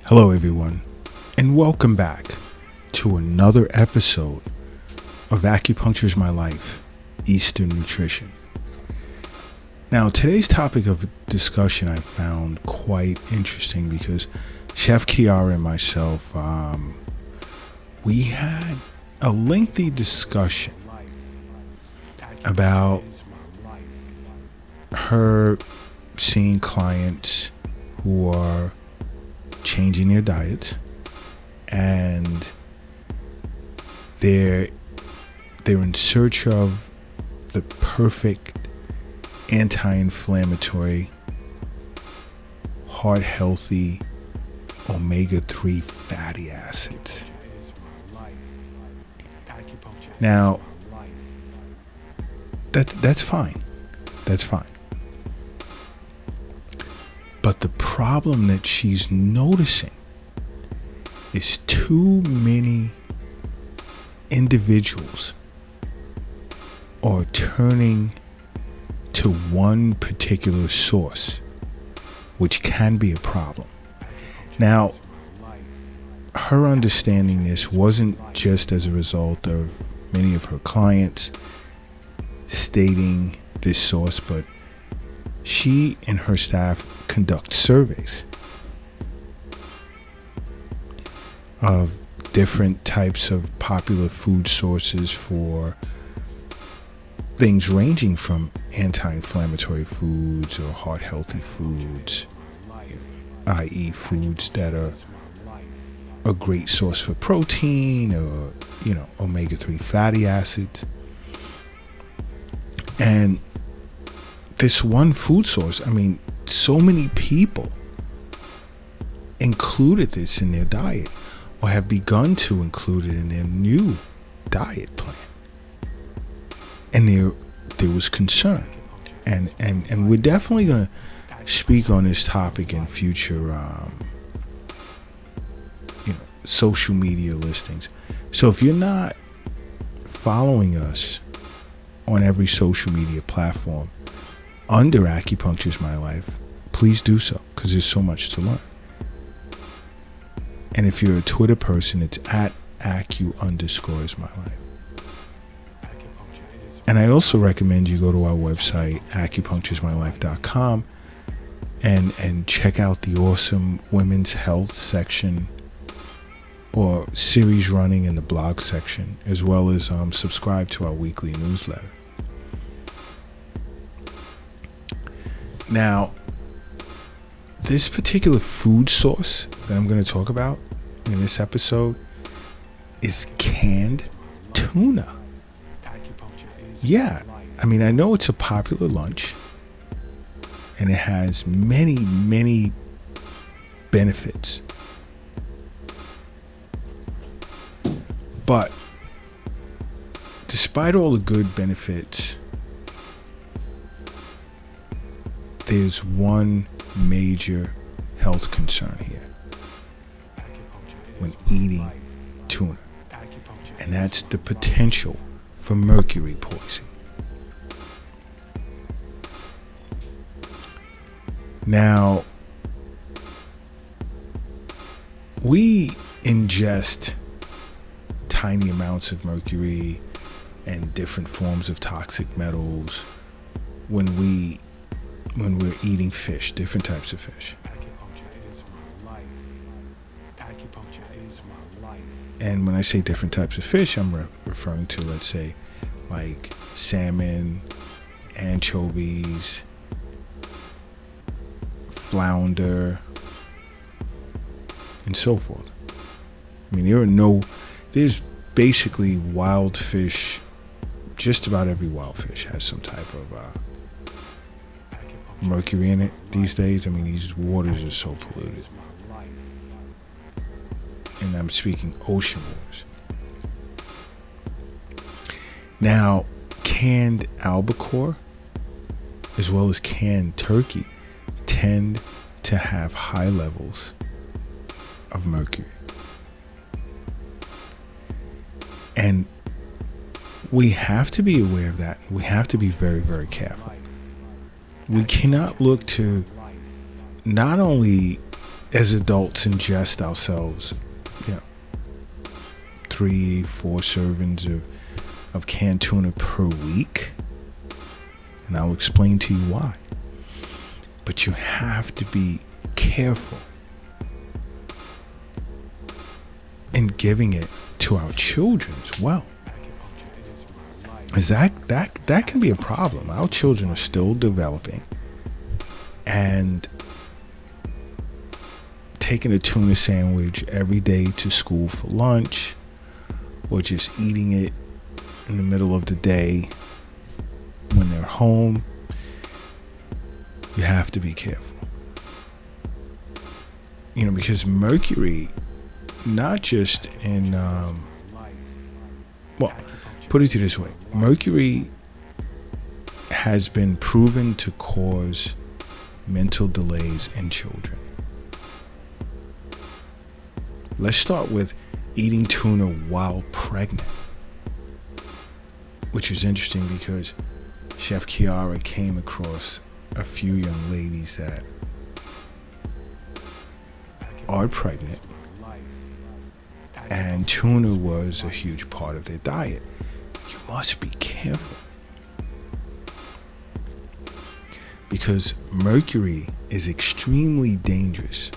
Hello, everyone, and welcome back to another episode of Acupuncture's My Life, Eastern Nutrition. Now, today's topic of discussion I found quite interesting because Chef Kiara and myself, we had a lengthy discussion about her seeing clients who are changing their diets, and they're in search of the perfect anti-inflammatory, heart healthy omega-3 fatty acids. Now, that's fine. That's fine. But the problem that she's noticing is too many individuals are turning to one particular source, which can be a problem. Now, her understanding this wasn't just as a result of many of her clients stating this source, but she and her staff conduct surveys of different types of popular food sources for things ranging from anti-inflammatory foods or heart healthy foods, i.e. foods that are a great source for protein or, omega-3 fatty acids. And this one food source, so many people included this in their diet or have begun to include it in their new diet plan. And there was concern. And we're definitely going to speak on this topic in future social media listings. So if you're not following us on every social media platform under Acupuncture's My Life, please do so, because there's so much to learn. And if you're a Twitter person, it's at Acu_is_my_life. And I also recommend you go to our website, acupuncturesmylife.com, and check out the awesome women's health section or series running in the blog section, as well as subscribe to our weekly newsletter. Now, this particular food source that I'm going to talk about in this episode is canned tuna. Yeah, I know it's a popular lunch, and it has many, many benefits. But despite all the good benefits, there's one major health concern here when eating tuna, and that's the potential for mercury poisoning. Now, we ingest tiny amounts of mercury and different forms of toxic metals when we're eating fish, different types of fish. And when I say different types of fish, I'm referring to, let's say, like salmon, anchovies, flounder, and so forth. There's basically wild fish. Just about every wild fish has some type of mercury in it these days. These waters are so polluted. And I'm speaking ocean waters. Now, canned albacore as well as canned turkey tend to have high levels of mercury. And we have to be aware of that. We have to be very, very careful. We cannot look to not only as adults ingest ourselves, 3-4 servings of canned tuna per week. And I'll explain to you why. But you have to be careful in giving it to our children as well. Is that can be a problem. Our children are still developing, and taking a tuna sandwich every day to school for lunch, or just eating it in the middle of the day when they're home, you have to be careful. Because mercury, not just in, put it this way, mercury has been proven to cause mental delays in children. Let's start with eating tuna while pregnant, which is interesting because Chef Kiara came across a few young ladies that are pregnant, and tuna was a huge part of their diet. You must be careful, because mercury is extremely dangerous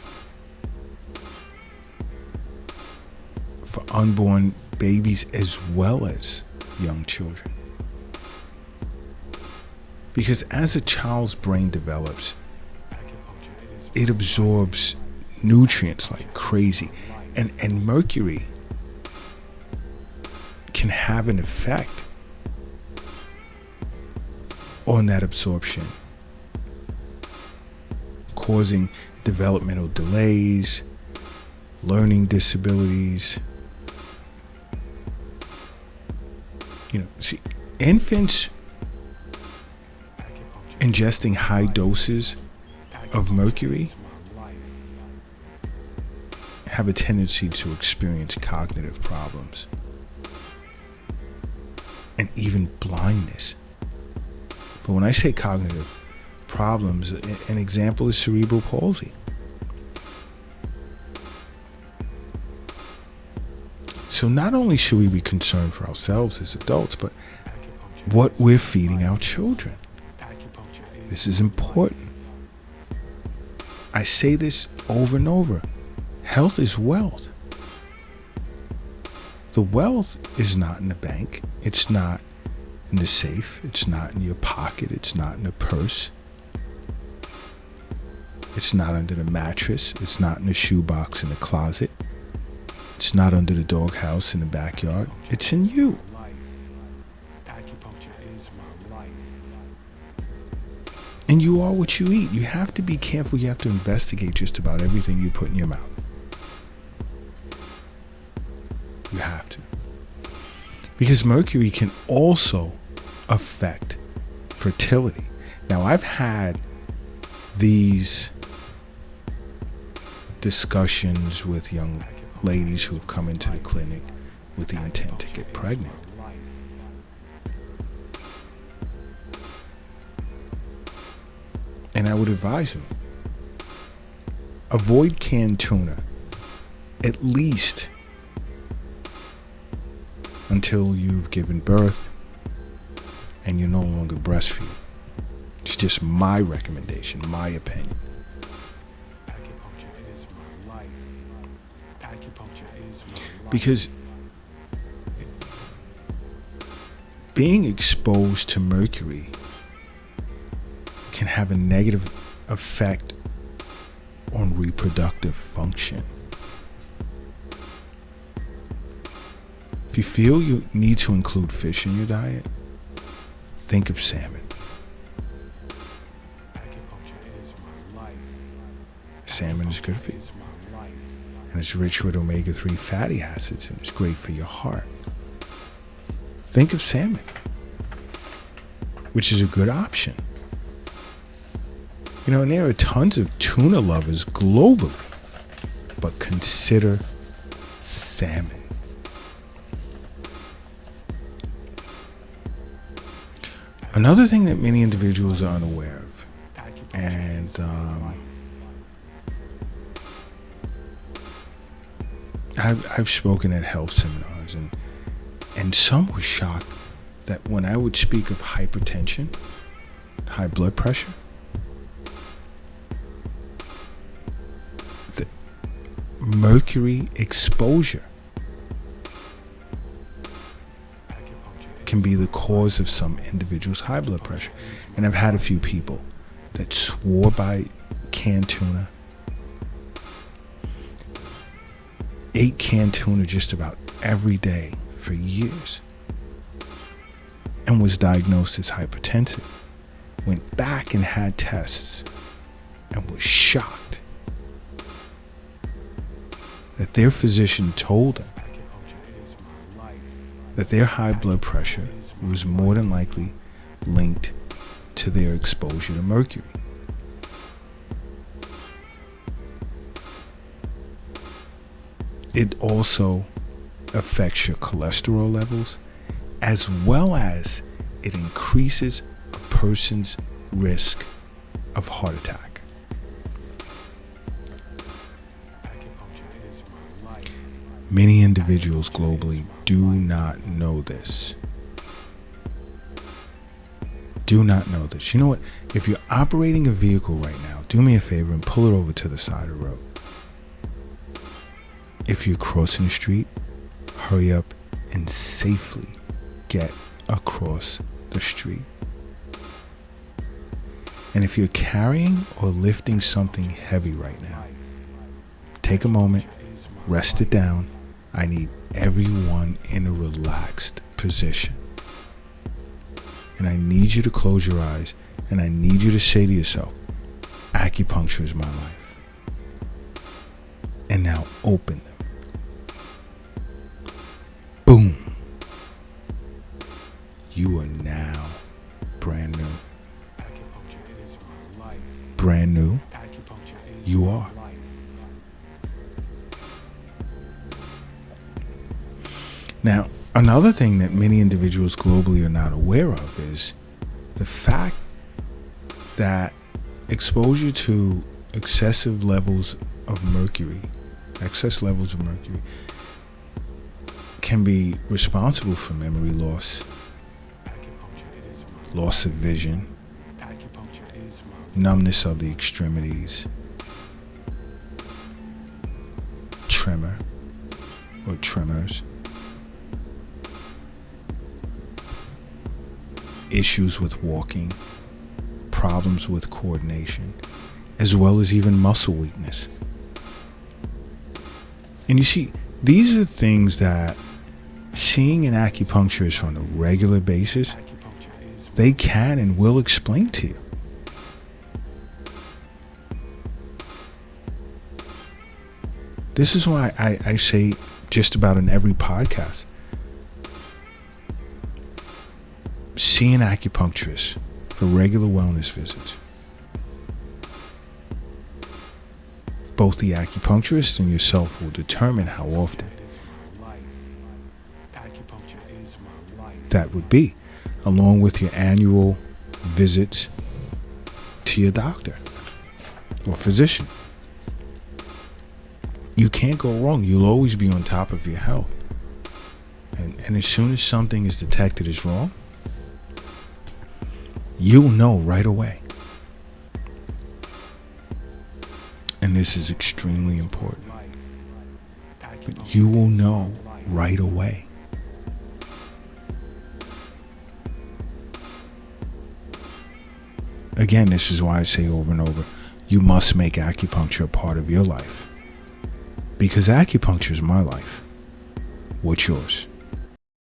for unborn babies as well as young children. Because as a child's brain develops, it absorbs nutrients like crazy. And mercury can have an effect on that absorption, causing developmental delays, learning disabilities. Infants ingesting high doses of mercury have a tendency to experience cognitive problems and even blindness. But when I say cognitive problems, an example is cerebral palsy. So not only should we be concerned for ourselves as adults, but what we're feeding our children. This is important. I say this over and over. Health is wealth. The wealth is not in the bank. It's not in the safe. It's not in your pocket. It's not in the purse. It's not under the mattress. It's not in the shoebox in the closet. It's not under the doghouse in the backyard. It's in you. And you are what you eat. You have to be careful. You have to investigate just about everything you put in your mouth. You have to. Because mercury can also affect fertility. Now, I've had these discussions with young ladies who have come into the clinic with the intent to get pregnant. And I would advise them, avoid canned tuna, at least until you've given birth and you're no longer breastfeeding. It's just my recommendation, my opinion. Because being exposed to mercury can have a negative effect on reproductive function. If you feel you need to include fish in your diet, think of salmon. Salmon is good for you. And it's rich with omega-3 fatty acids, and it's great for your heart. Think of salmon, which is a good option. And there are tons of tuna lovers globally, but consider salmon. Another thing that many individuals are unaware of, and I've spoken at health seminars, and some were shocked that when I would speak of hypertension, high blood pressure, the mercury exposure can be the cause of some individuals' high blood pressure. And I've had a few people that swore by canned tuna, ate canned tuna just about every day for years, and was diagnosed as hypertensive, went back and had tests, and was shocked that their physician told them that their high blood pressure was more than likely linked to their exposure to mercury. It also affects your cholesterol levels, as well as it increases a person's risk of heart attack. Many individuals globally do not know this. Do not know this. You know what? If you're operating a vehicle right now, do me a favor and pull it over to the side of the road. If you're crossing the street, hurry up and safely get across the street. And if you're carrying or lifting something heavy right now, take a moment, rest it down. I need everyone in a relaxed position. And I need you to close your eyes, and I need you to say to yourself, acupuncture is my life. And now open them. Boom. You are now brand new. Brand new. You are. Now, another thing that many individuals globally are not aware of is the fact that exposure to excess levels of mercury can be responsible for memory loss, loss of vision, numbness of the extremities, tremor or tremors, issues with walking, problems with coordination, as well as even muscle weakness. And you see, these are things that seeing an acupuncturist on a regular basis, they can and will explain to you. This is why I say just about in every podcast, see an acupuncturist for regular wellness visits. Both the acupuncturist and yourself will determine how often that would be, along with your annual visits to your doctor or physician. You can't go wrong. You'll always be on top of your health. And as soon as something is detected as wrong, you'll know right away. And this is extremely important. But you will know right away. Again, this is why I say over and over, you must make acupuncture a part of your life. Because acupuncture is my life. What's yours?